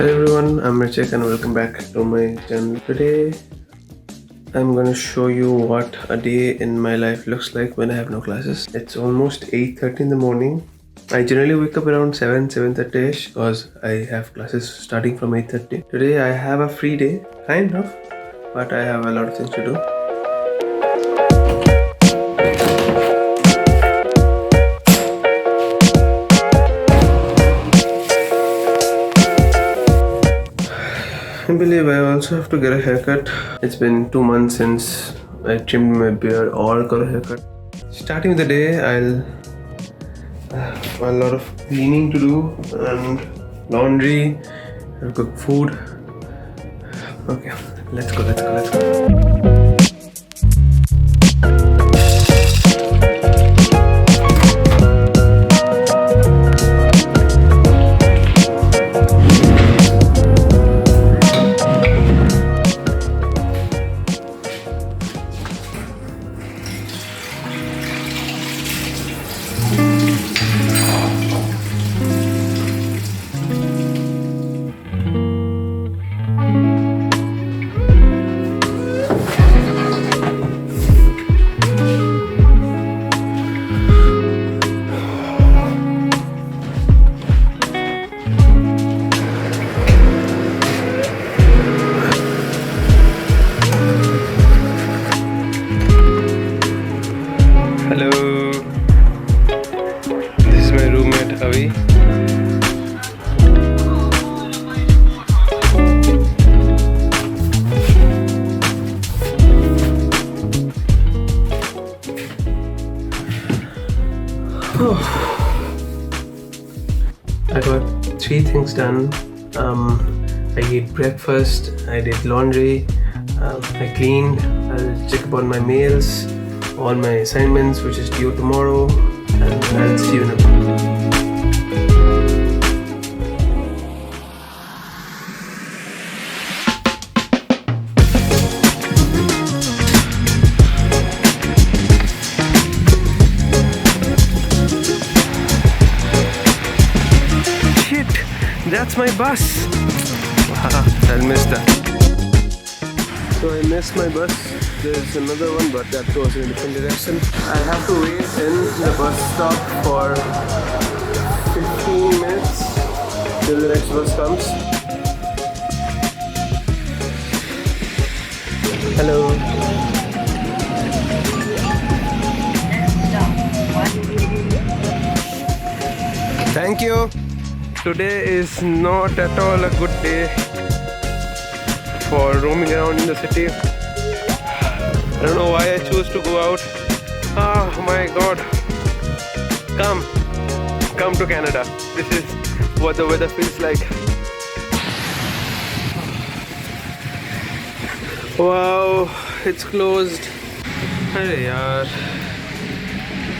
Hello everyone, I'm Richik and welcome back to my channel. Today I'm gonna show you what a day in my life looks like when I have no classes. It's almost 8:30 in the morning. I generally wake up around 7:30ish because I have classes starting from 8:30. Today I have a free day, kind of, but I have a lot of things to do. I believe I also have to get a haircut. It's been 2 months since I trimmed my beard or got a haircut. Starting with the day, I'll have a lot of cleaning to do and laundry, I'll cook food. Okay, let's go. Hello, this is my roommate Avi. I got 3 things done. I ate breakfast, I did laundry, I cleaned, I'll check upon my mails, all my assignments which is due tomorrow, and I'll see you in a bit. That's my bus. Wow, I'll miss that. So I missed my bus. There's another one, but that goes in a different direction. I'll have to wait in the bus stop for 15 minutes till the next bus comes. Hello. Thank you. Today is not at all a good day for roaming around in the city. I don't know why I choose to go out. Oh my god. Come to Canada. This is what the weather feels like. Wow, it's closed. Hey yaar.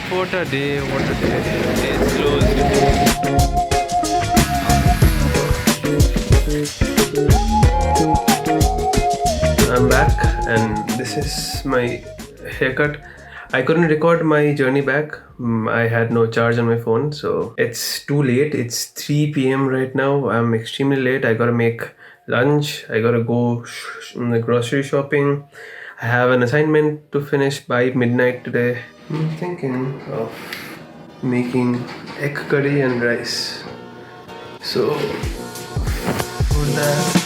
What a day. It's closed. I'm back and this is my haircut. I couldn't record my journey back. I had no charge on my phone, so it's too late. It's 3 p.m. right now. I'm extremely late. I gotta make lunch. I gotta go the grocery shopping. I have an assignment to finish by midnight today. I'm thinking of making egg curry and rice. So for that,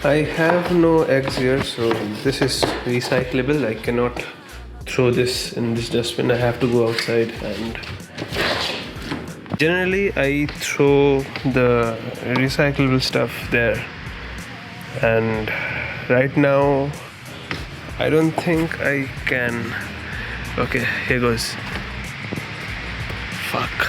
I have no eggs here, so this is recyclable. I cannot throw this in this dustbin. I have to go outside, and generally I throw the recyclable stuff there, and right now I don't think I can. Okay, here goes. Fuck.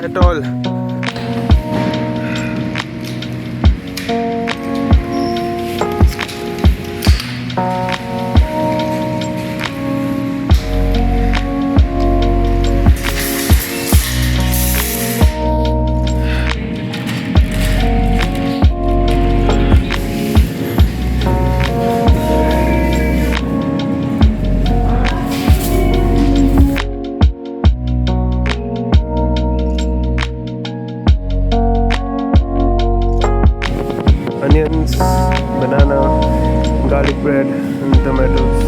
at all. Onions, banana, garlic bread, and tomatoes.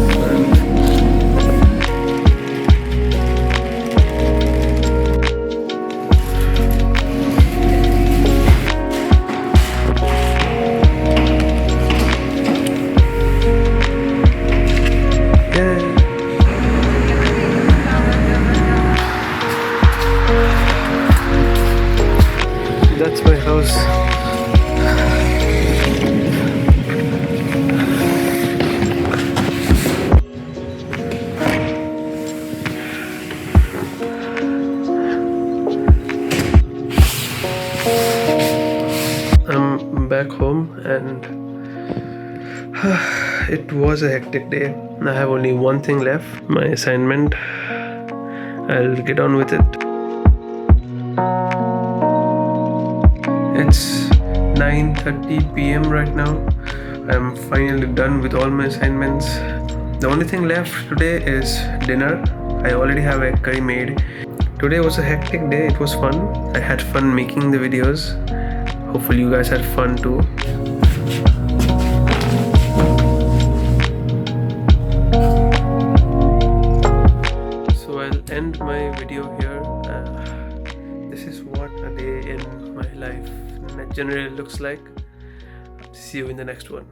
That's my house. I'm back home and it was a hectic day. I have only one thing left, my assignment. I'll get on with it. It's 9:30 p.m. right now. I'm finally done with all my assignments. The only thing left today is dinner. I already have a curry made. Today was a hectic day. It was fun. I had fun making the videos. Hopefully you guys had fun too. So I'll end my video here. This is what a day in my life generally looks like. See you in the next one.